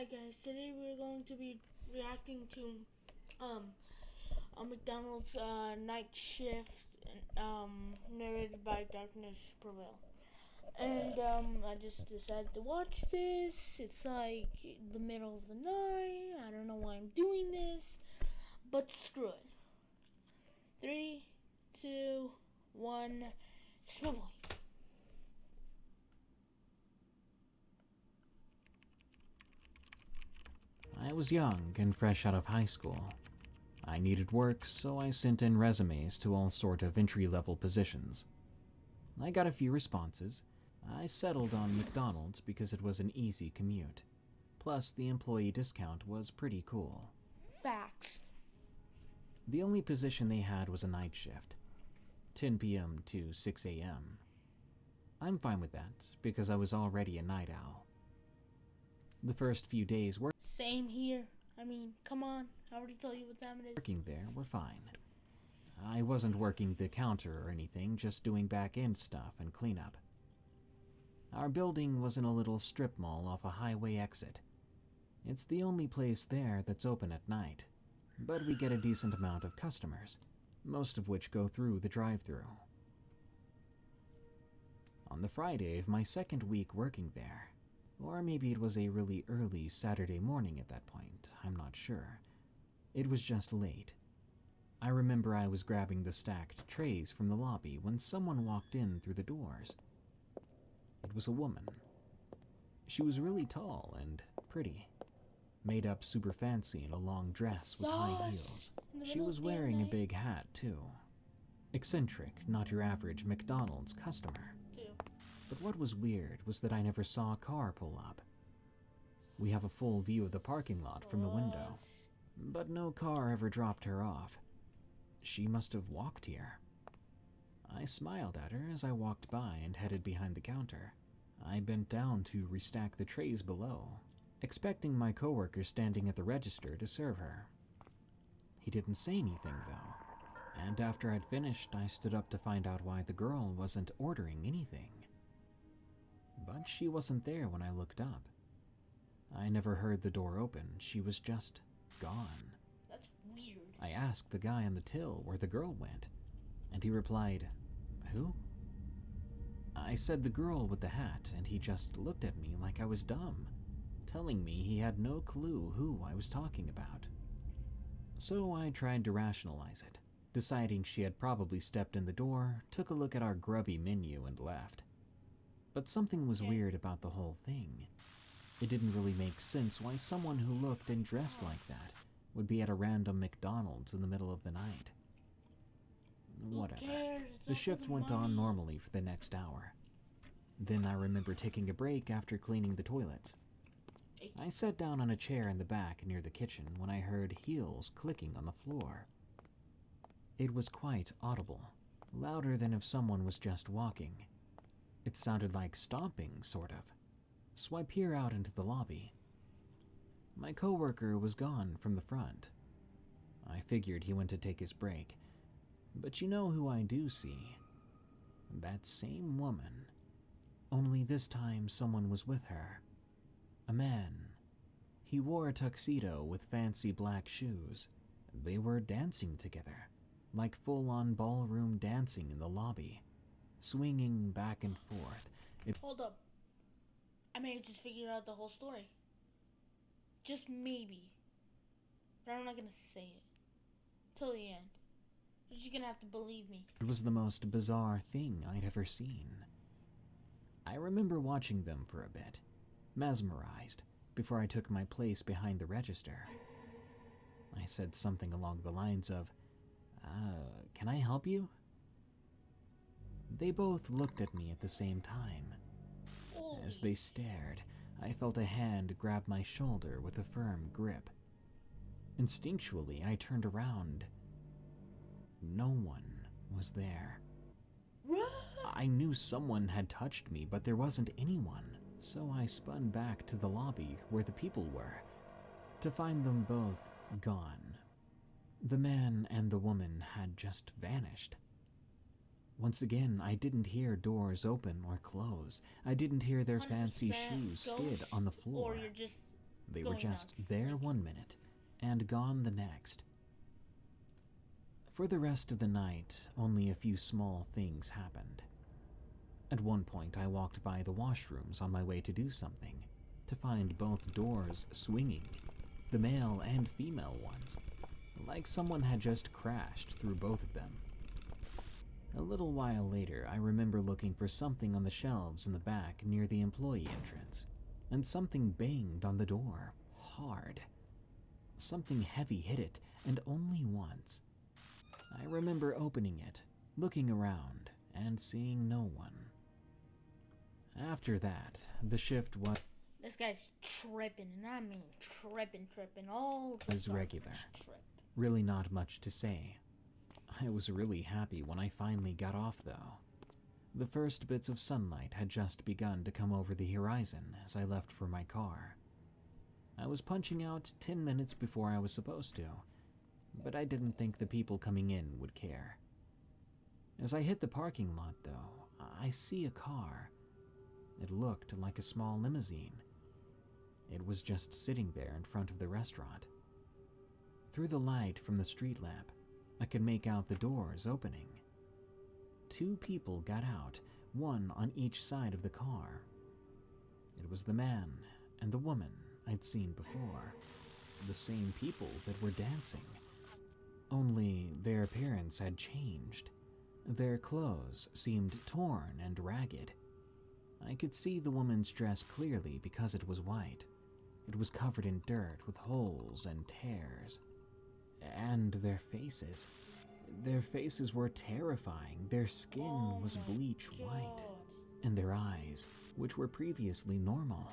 Hi guys, today we're going to be reacting to a McDonald's night shift narrated by Darkness Prevail. And I just decided to watch this. It's like the middle of the night. I don't know why I'm doing this, but screw it. 3, 2, 1, smell boy. I was young and fresh out of high school. I needed work, so I sent in resumes to all sort of entry-level positions. I got a few responses. I settled on McDonald's because it was an easy commute. Plus, the employee discount was pretty cool. Facts. The only position they had was a night shift, 10 p.m. to 6 a.m. I'm fine with that because I was already a night owl. The first few days Same here. I mean, come on. I already told you what time it is. working there were fine. I wasn't working the counter or anything, just doing back-end stuff and cleanup. Our building was in a little strip mall off a highway exit. It's the only place there that's open at night, but we get a decent amount of customers, most of which go through the drive-thru. On the Friday of my second week working there, or maybe it was a really early Saturday morning at that point, I'm not sure. It was just late. I remember I was grabbing the stacked trays from the lobby when someone walked in through the doors. It was a woman. She was really tall and pretty, made up super fancy in a long dress with high heels. She was wearing a big hat, too. Eccentric, not your average McDonald's customer. But what was weird was that I never saw a car pull up. We have a full view of the parking lot from the window, but no car ever dropped her off. She must have walked here. I smiled at her as I walked by and headed behind the counter. I bent down to restack the trays below, expecting my coworker standing at the register to serve her. He didn't say anything though, and after I'd finished, I stood up to find out why the girl wasn't ordering anything. But she wasn't there when I looked up. I never heard the door open. She was just gone. That's weird. I asked the guy on the till where the girl went, and he replied, "Who?" I said the girl with the hat, and he just looked at me like I was dumb, telling me he had no clue who I was talking about. So I tried to rationalize it, deciding she had probably stepped in the door, took a look at our grubby menu, and left. But something was weird about the whole thing. It didn't really make sense why someone who looked and dressed like that would be at a random McDonald's in the middle of the night. Whatever. The shift went on normally for the next hour. Then I remember taking a break after cleaning the toilets. I sat down on a chair in the back near the kitchen when I heard heels clicking on the floor. It was quite audible, louder than if someone was just walking. It sounded like stomping, sort of. So I peer out into the lobby. My coworker was gone from the front. I figured he went to take his break. But you know who I do see? That same woman. Only this time someone was with her. A man. He wore a tuxedo with fancy black shoes. They were dancing together, like full-on ballroom dancing in the lobby, swinging back and forth. Hold up. I may have just figured out the whole story. Just maybe. But I'm not gonna say it. Till the end. You're just gonna have to believe me. It was the most bizarre thing I'd ever seen. I remember watching them for a bit, mesmerized, before I took my place behind the register. I said something along the lines of, can I help you? They both looked at me at the same time. As they stared, I felt a hand grab my shoulder with a firm grip. Instinctually, I turned around. No one was there. I knew someone had touched me, but there wasn't anyone, so I spun back to the lobby where the people were, to find them both gone. The man and the woman had just vanished. Once again, I didn't hear doors open or close. I didn't hear their fancy shoes skid on the floor. Or you're just They were going just nuts, there like- 1 minute and gone the next. For the rest of the night, only a few small things happened. At one point, I walked by the washrooms on my way to do something, to find both doors swinging, the male and female ones, like someone had just crashed through both of them. A little while later, I remember looking for something on the shelves in the back near the employee entrance, and something banged on the door, hard. Something heavy hit it, and only once. I remember opening it, looking around, and seeing no one. After that, the shift This guy's tripping, and I mean tripping all the was time. regular. Trip. Really not much to say. I was really happy when I finally got off, though. The first bits of sunlight had just begun to come over the horizon as I left for my car. I was punching out 10 minutes before I was supposed to, but I didn't think the people coming in would care. As I hit the parking lot, though, I see a car. It looked like a small limousine. It was just sitting there in front of the restaurant. Through the light from the street lamp, I could make out the doors opening. 2 people got out, one on each side of the car. It was the man and the woman I'd seen before, the same people that were dancing. Only their appearance had changed. Their clothes seemed torn and ragged. I could see the woman's dress clearly because it was white. It was covered in dirt with holes and tears. And their faces. Their faces were terrifying. Their skin was bleach white. And their eyes, which were previously normal,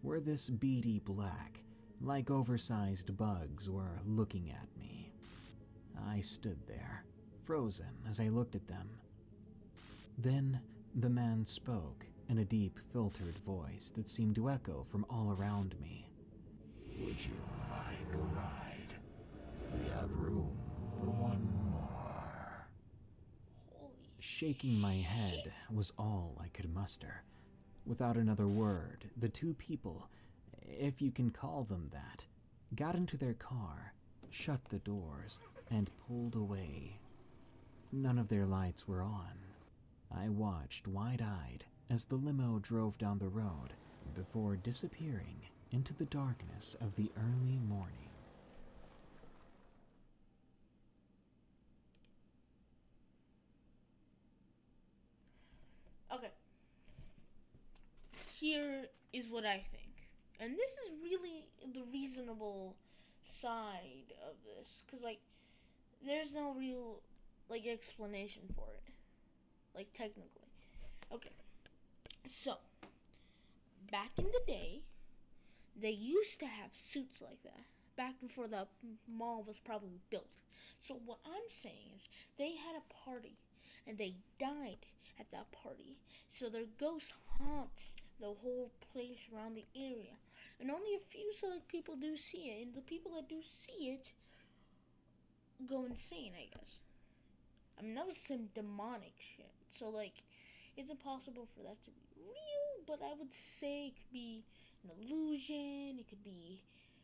were this beady black, like oversized bugs were looking at me. I stood there, frozen as I looked at them. Then the man spoke in a deep, filtered voice that seemed to echo from all around me. Would you like a ride? We have room for one more. Holy Shaking my head was all I could muster. Without another word, the 2 people, if you can call them that, got into their car, shut the doors, and pulled away. None of their lights were on. I watched wide-eyed as the limo drove down the road before disappearing into the darkness of the early morning. Okay. Here is what I think. And this is really the reasonable side of this. Because, like, there's no real, like, explanation for it. Like, technically. Okay. So, back in the day, they used to have suits like that. Back before the mall was probably built. So, what I'm saying is, they had a party. And they died at that party. So their ghost haunts the whole place around the area. And only a few select people do see it. And the people that do see it go insane, I guess. I mean, that was some demonic shit. So, like, it's impossible for that to be real. But I would say it could be an illusion. It could be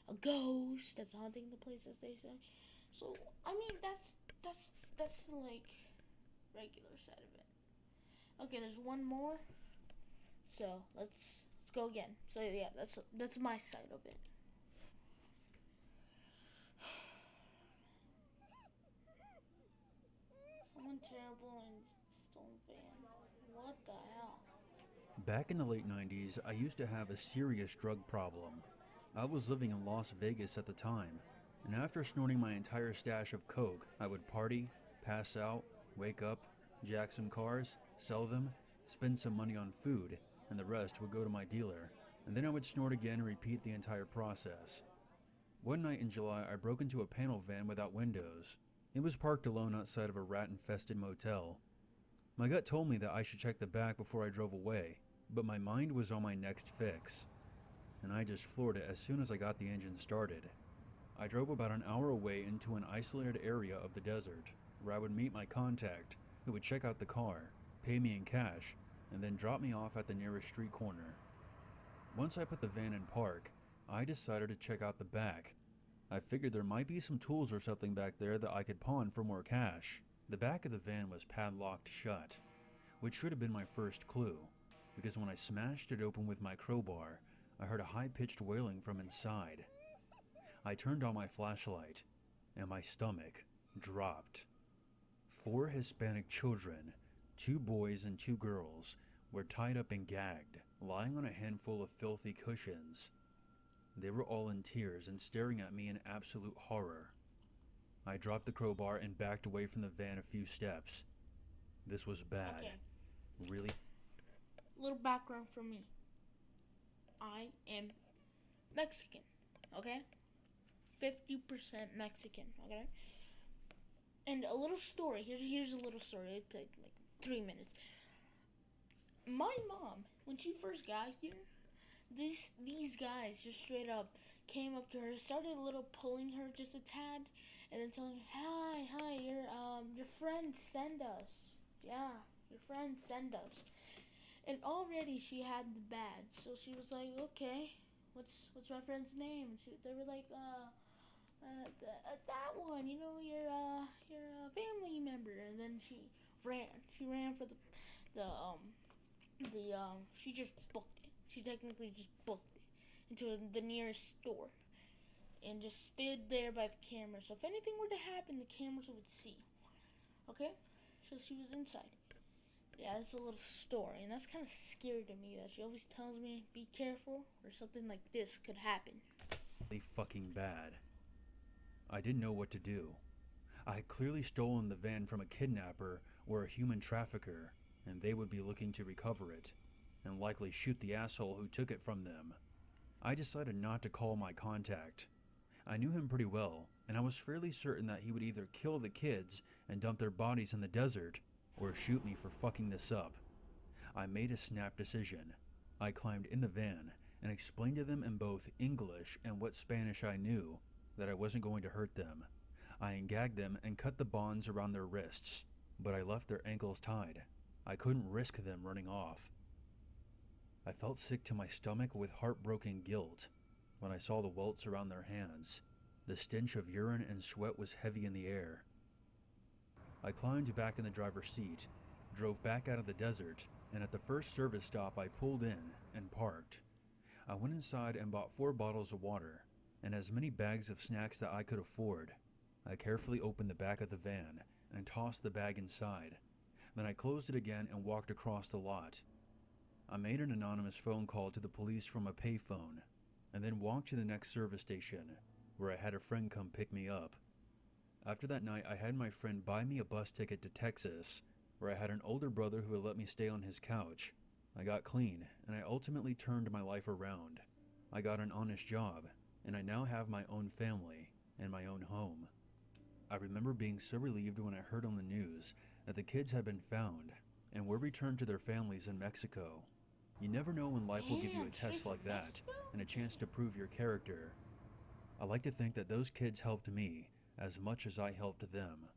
a ghost that's haunting the place, as they say. So, I mean, that's like regular side of it. Okay, there's one more. So let's go again. So yeah, that's my side of it. Someone terrible and stolen van. What the hell? Back in the late 90s, I used to have a serious drug problem. I was living in Las Vegas at the time, and after snorting my entire stash of coke, I would party, pass out, wake up, jack some cars, sell them, spend some money on food, and the rest would go to my dealer. And then I would snort again and repeat the entire process. One night in July, I broke into a panel van without windows. It was parked alone outside of a rat-infested motel. My gut told me that I should check the back before I drove away, but my mind was on my next fix, and I just floored it as soon as I got the engine started. I drove about an hour away into an isolated area of the desert, where I would meet my contact, who would check out the car, pay me in cash, and then drop me off at the nearest street corner. Once I put the van in park, I decided to check out the back. I figured there might be some tools or something back there that I could pawn for more cash. The back of the van was padlocked shut, which should have been my first clue, because when I smashed it open with my crowbar, I heard a high-pitched wailing from inside. I turned on my flashlight, and my stomach dropped. 4 Hispanic children, 2 boys and 2 girls, were tied up and gagged, lying on a handful of filthy cushions. They were all in tears and staring at me in absolute horror. I dropped the crowbar and backed away from the van a few steps. This was bad. Okay. Really? Little background for me. I am Mexican, okay? 50% Mexican, okay? And a little story. Here's a little story. It took like 3 minutes. My mom, when she first got here, these guys just straight up came up to her, started a little pulling her just a tad, and then telling her, hi, your friends send us. Yeah, your friends send us. And already she had the badge, so she was like, okay, what's my friend's name? And they were like, that one, your family member. And then she ran for she just booked it. She technically just booked it into the nearest store and just stood there by the camera. So if anything were to happen, the cameras would see. Okay? So she was inside. Yeah, that's a little story, and that's kind of scary to me that she always tells me, be careful, or something like this could happen. Really fucking bad. I didn't know what to do. I had clearly stolen the van from a kidnapper or a human trafficker, and they would be looking to recover it, and likely shoot the asshole who took it from them. I decided not to call my contact. I knew him pretty well, and I was fairly certain that he would either kill the kids and dump their bodies in the desert, or shoot me for fucking this up. I made a snap decision. I climbed in the van and explained to them in both English and what Spanish I knew that I wasn't going to hurt them. I ungagged them and cut the bonds around their wrists, but I left their ankles tied. I couldn't risk them running off. I felt sick to my stomach with heartbroken guilt when I saw the welts around their hands. The stench of urine and sweat was heavy in the air. I climbed back in the driver's seat, drove back out of the desert, and at the first service stop I pulled in and parked. I went inside and bought 4 bottles of water and as many bags of snacks that I could afford. I carefully opened the back of the van and tossed the bag inside. Then I closed it again and walked across the lot. I made an anonymous phone call to the police from a payphone, and then walked to the next service station, where I had a friend come pick me up. After that night, I had my friend buy me a bus ticket to Texas, where I had an older brother who would let me stay on his couch. I got clean, and I ultimately turned my life around. I got an honest job, and I now have my own family and my own home. I remember being so relieved when I heard on the news that the kids had been found and were returned to their families in Mexico. You never know when life will give you a test like that and a chance to prove your character. I like to think that those kids helped me as much as I helped them.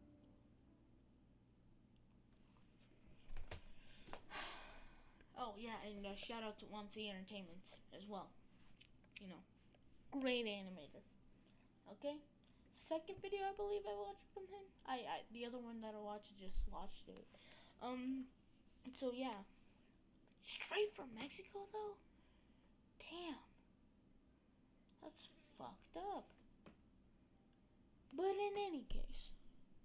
Oh yeah, and shout out to 1C Entertainment as well. Great animator. Okay? Second video I believe I watched from him. The other one that I watched, just watched it. So yeah. Straight from Mexico though? Damn. That's fucked up. But in any case,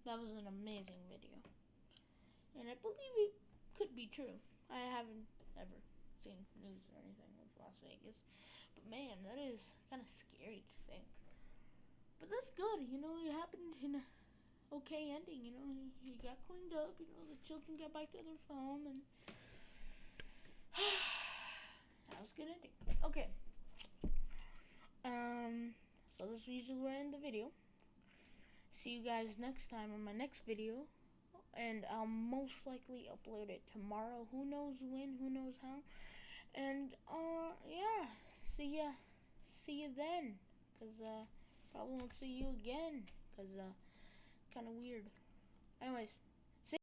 that was an amazing video. And I believe it could be true. I haven't ever seen news or anything with Las Vegas. But man, that is kind of scary to think. But that's good, it happened in an okay ending, he got cleaned up, the children got back to their home, and that was a good ending. Okay. So this is usually where I end the video. See you guys next time on my next video, and I'll most likely upload it tomorrow. Who knows when, who knows how. And, yeah, see you then, because, probably won't see you again, because, it's kind of weird. Anyways,